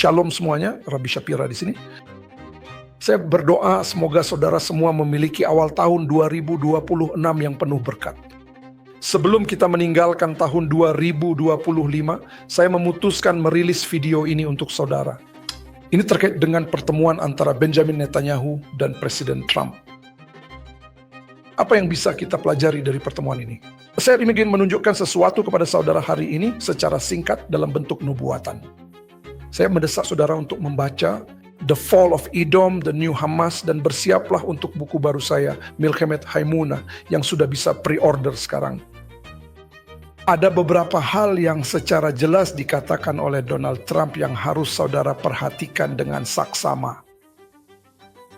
Shalom semuanya, Rabbi Shapira di sini. Saya berdoa semoga saudara semua memiliki awal tahun 2026 yang penuh berkat. Sebelum kita meninggalkan tahun 2025, saya memutuskan merilis video ini untuk saudara. Ini terkait dengan pertemuan antara Benjamin Netanyahu dan Presiden Trump. Apa yang bisa kita pelajari dari pertemuan ini? Saya ingin menunjukkan sesuatu kepada saudara hari ini secara singkat dalam bentuk nubuatan. Saya mendesak saudara untuk membaca The Fall of Edom, The New Hamas, dan bersiaplah untuk buku baru saya, Milchemet Haimuna, yang sudah bisa pre-order sekarang. Ada beberapa hal yang secara jelas dikatakan oleh Donald Trump yang harus saudara perhatikan dengan saksama.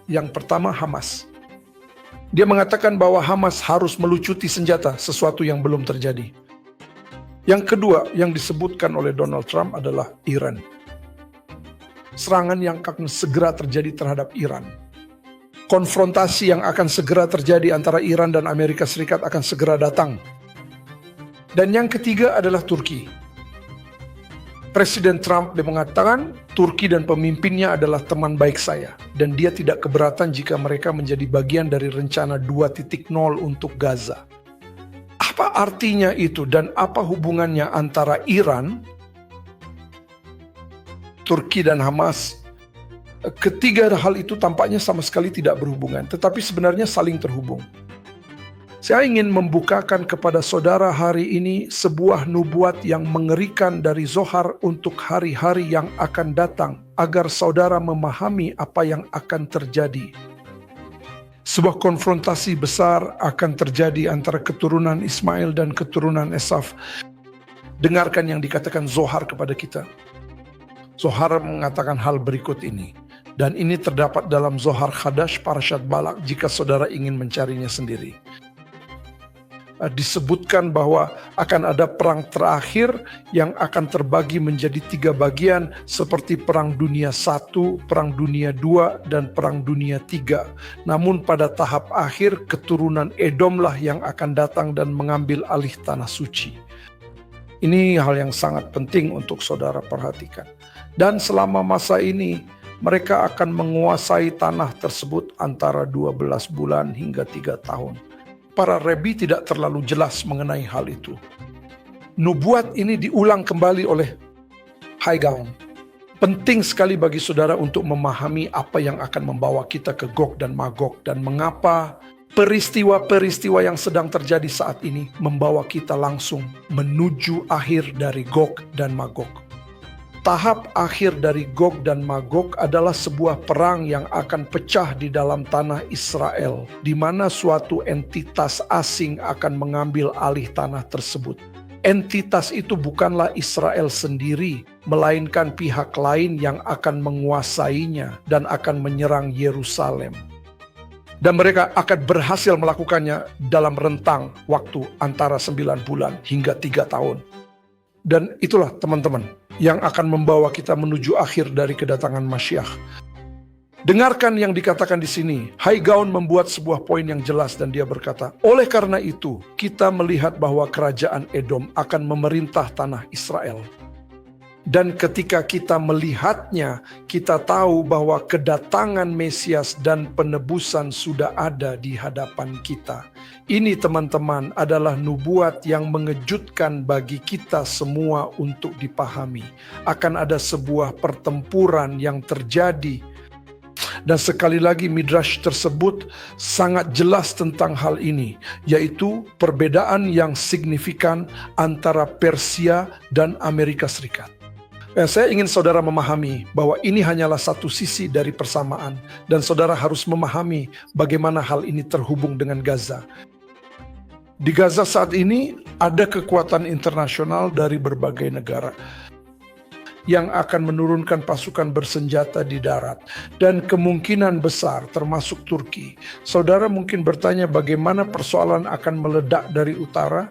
Yang pertama, Hamas. Dia mengatakan bahwa Hamas harus melucuti senjata, sesuatu yang belum terjadi. Yang kedua yang disebutkan oleh Donald Trump adalah Iran. Serangan yang akan segera terjadi terhadap Iran. Konfrontasi yang akan segera terjadi antara Iran dan Amerika Serikat akan segera datang. Dan yang ketiga adalah Turki. Presiden Trump dia mengatakan Turki dan pemimpinnya adalah teman baik saya. Dan dia tidak keberatan jika mereka menjadi bagian dari rencana 2.0 untuk Gaza. Apa artinya itu dan apa hubungannya antara Iran, Turki dan Hamas? Ketiga hal itu tampaknya sama sekali tidak berhubungan, tetapi sebenarnya saling terhubung. Saya ingin membukakan kepada saudara hari ini sebuah nubuat yang mengerikan dari Zohar untuk hari-hari yang akan datang, agar saudara memahami apa yang akan terjadi. Sebuah konfrontasi besar akan terjadi antara keturunan Ismail dan keturunan Esaf. Dengarkan yang dikatakan Zohar kepada kita. Zohar mengatakan hal berikut ini, dan ini terdapat dalam Zohar Hadash Parashat Balak jika saudara ingin mencarinya sendiri. Disebutkan bahwa akan ada perang terakhir yang akan terbagi menjadi 3 bagian seperti Perang Dunia I, Perang Dunia II, dan Perang Dunia III. Namun pada tahap akhir keturunan Edomlah yang akan datang dan mengambil alih tanah suci. Ini hal yang sangat penting untuk saudara perhatikan. Dan selama masa ini, mereka akan menguasai tanah tersebut antara 12 bulan hingga 3 tahun. Para rabi tidak terlalu jelas mengenai hal itu. Nubuat ini diulang kembali oleh Haggai. Penting sekali bagi saudara untuk memahami apa yang akan membawa kita ke Gog dan Magog dan mengapa peristiwa-peristiwa yang sedang terjadi saat ini membawa kita langsung menuju akhir dari Gog dan Magog. Tahap akhir dari Gog dan Magog adalah sebuah perang yang akan pecah di dalam tanah Israel, di mana suatu entitas asing akan mengambil alih tanah tersebut. Entitas itu bukanlah Israel sendiri, melainkan pihak lain yang akan menguasainya dan akan menyerang Yerusalem. Dan mereka akan berhasil melakukannya dalam rentang waktu antara 9 bulan hingga 3 tahun. Dan itulah teman-teman yang akan membawa kita menuju akhir dari kedatangan Masyiah. Dengarkan yang dikatakan di sini. Haggai membuat sebuah poin yang jelas dan dia berkata, oleh karena itu kita melihat bahwa kerajaan Edom akan memerintah tanah Israel. Dan ketika kita melihatnya, kita tahu bahwa kedatangan Mesias dan penebusan sudah ada di hadapan kita. Ini teman-teman adalah nubuat yang mengejutkan bagi kita semua untuk dipahami. Akan ada sebuah pertempuran yang terjadi. Dan sekali lagi Midrash tersebut sangat jelas tentang hal ini, yaitu perbedaan yang signifikan antara Persia dan Amerika Serikat. Saya ingin saudara memahami bahwa ini hanyalah satu sisi dari persamaan dan saudara harus memahami bagaimana hal ini terhubung dengan Gaza. Di Gaza saat ini ada kekuatan internasional dari berbagai negara yang akan menurunkan pasukan bersenjata di darat dan kemungkinan besar termasuk Turki. Saudara mungkin bertanya bagaimana persoalan akan meledak dari utara?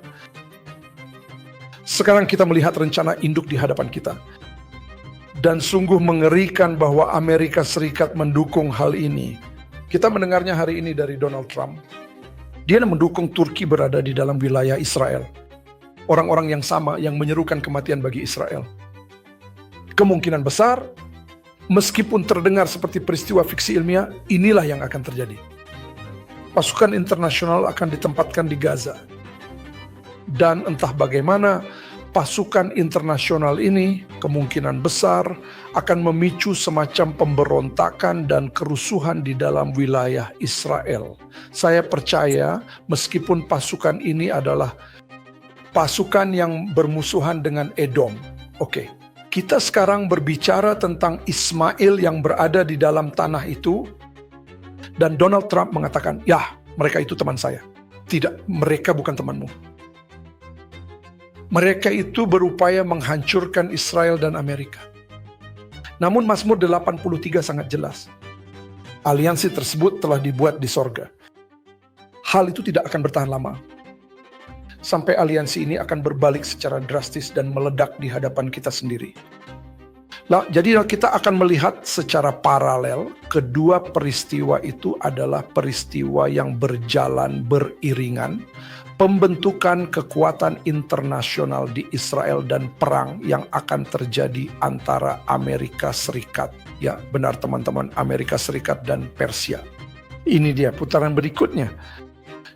Sekarang kita melihat rencana induk di hadapan kita. Dan sungguh mengerikan bahwa Amerika Serikat mendukung hal ini. Kita mendengarnya hari ini dari Donald Trump. Dia mendukung Turki berada di dalam wilayah Israel. Orang-orang yang sama yang menyerukan kematian bagi Israel. Kemungkinan besar Meskipun terdengar seperti peristiwa fiksi ilmiah, inilah yang akan terjadi. Pasukan internasional akan ditempatkan di Gaza. Dan entah bagaimana, pasukan internasional ini kemungkinan besar akan memicu semacam pemberontakan dan kerusuhan di dalam wilayah Israel. Saya percaya meskipun pasukan ini adalah pasukan yang bermusuhan dengan Edom. Oke, kita sekarang berbicara tentang Ismail yang berada di dalam tanah itu, dan Donald Trump mengatakan, ya mereka itu teman saya. Tidak, mereka bukan temanmu. Mereka itu berupaya menghancurkan Israel dan Amerika. Namun Mazmur 83 sangat jelas. Aliansi tersebut telah dibuat di sorga. Hal itu tidak akan bertahan lama. Sampai aliansi ini akan berbalik secara drastis dan meledak di hadapan kita sendiri. Nah, jadi kita akan melihat secara paralel kedua peristiwa itu adalah peristiwa yang berjalan beriringan. Pembentukan kekuatan internasional di Israel dan perang yang akan terjadi antara Amerika Serikat. Ya, benar teman-teman, Amerika Serikat dan Persia. Ini dia putaran berikutnya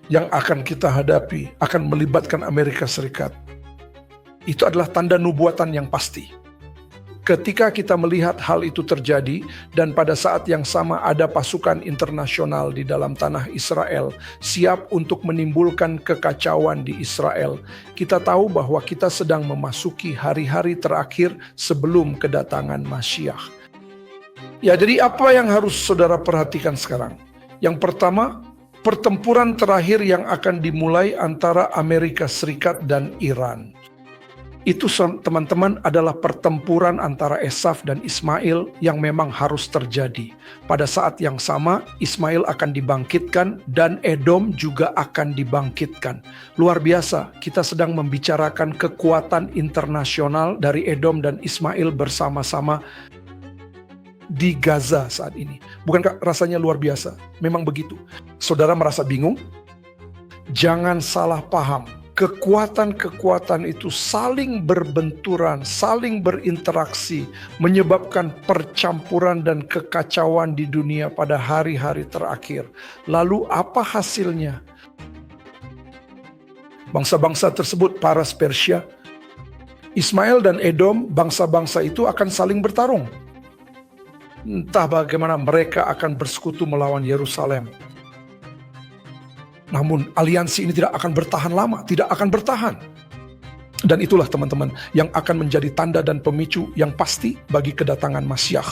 yang akan kita hadapi, akan melibatkan Amerika Serikat. Itu adalah tanda nubuatan yang pasti. Ketika kita melihat hal itu terjadi, dan pada saat yang sama ada pasukan internasional di dalam tanah Israel, siap untuk menimbulkan kekacauan di Israel, kita tahu bahwa kita sedang memasuki hari-hari terakhir sebelum kedatangan Masyiah. Ya, jadi apa yang harus saudara perhatikan sekarang? Yang pertama, pertempuran terakhir yang akan dimulai antara Amerika Serikat dan Iran. Itu teman-teman adalah pertempuran antara Esaf dan Ismail yang memang harus terjadi. Pada saat yang sama, Ismail akan dibangkitkan dan Edom juga akan dibangkitkan. Luar biasa, kita sedang membicarakan kekuatan internasional dari Edom dan Ismail bersama-sama di Gaza saat ini. Bukankah rasanya luar biasa? Memang begitu. Saudara merasa bingung? Jangan salah paham. Kekuatan-kekuatan itu saling berbenturan, saling berinteraksi, menyebabkan percampuran dan kekacauan di dunia pada hari-hari terakhir. Lalu apa hasilnya? Bangsa-bangsa tersebut, Paras, Persia, Ismail dan Edom, bangsa-bangsa itu akan saling bertarung. Entah bagaimana mereka akan bersekutu melawan Yerusalem. Namun aliansi ini tidak akan bertahan lama, tidak akan bertahan. Dan itulah teman-teman yang akan menjadi tanda dan pemicu yang pasti bagi kedatangan Masyiah.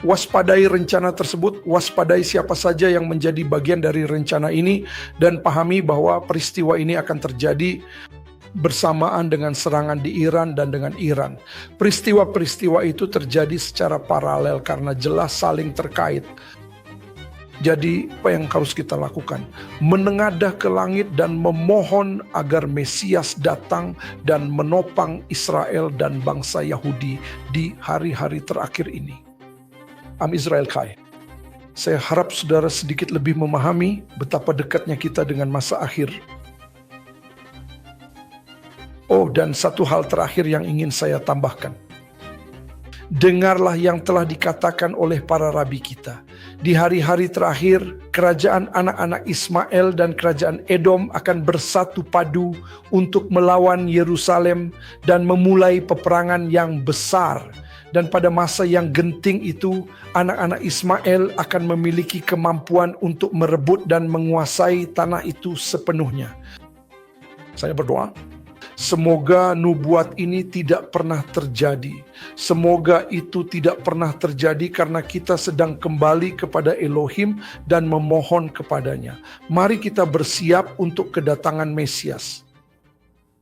Waspadai rencana tersebut, waspadai siapa saja yang menjadi bagian dari rencana ini, dan pahami bahwa peristiwa ini akan terjadi bersamaan dengan serangan di Iran dan dengan Iran. Peristiwa-peristiwa itu terjadi secara paralel karena jelas saling terkait. Jadi apa yang harus kita lakukan? Menengadah ke langit dan memohon agar Mesias datang dan menopang Israel dan bangsa Yahudi di hari-hari terakhir ini. Am Israel Kai. Saya harap saudara sedikit lebih memahami betapa dekatnya kita dengan masa akhir. Oh, dan satu hal terakhir yang ingin saya tambahkan. Dengarlah yang telah dikatakan oleh para rabi kita. Di hari-hari terakhir, kerajaan anak-anak Ismail dan kerajaan Edom akan bersatu padu untuk melawan Yerusalem dan memulai peperangan yang besar. Dan pada masa yang genting itu, anak-anak Ismail akan memiliki kemampuan untuk merebut dan menguasai tanah itu sepenuhnya. Saya berdoa, semoga nubuat ini tidak pernah terjadi. Semoga itu tidak pernah terjadi karena kita sedang kembali kepada Elohim dan memohon kepadanya. Mari kita bersiap untuk kedatangan Mesias.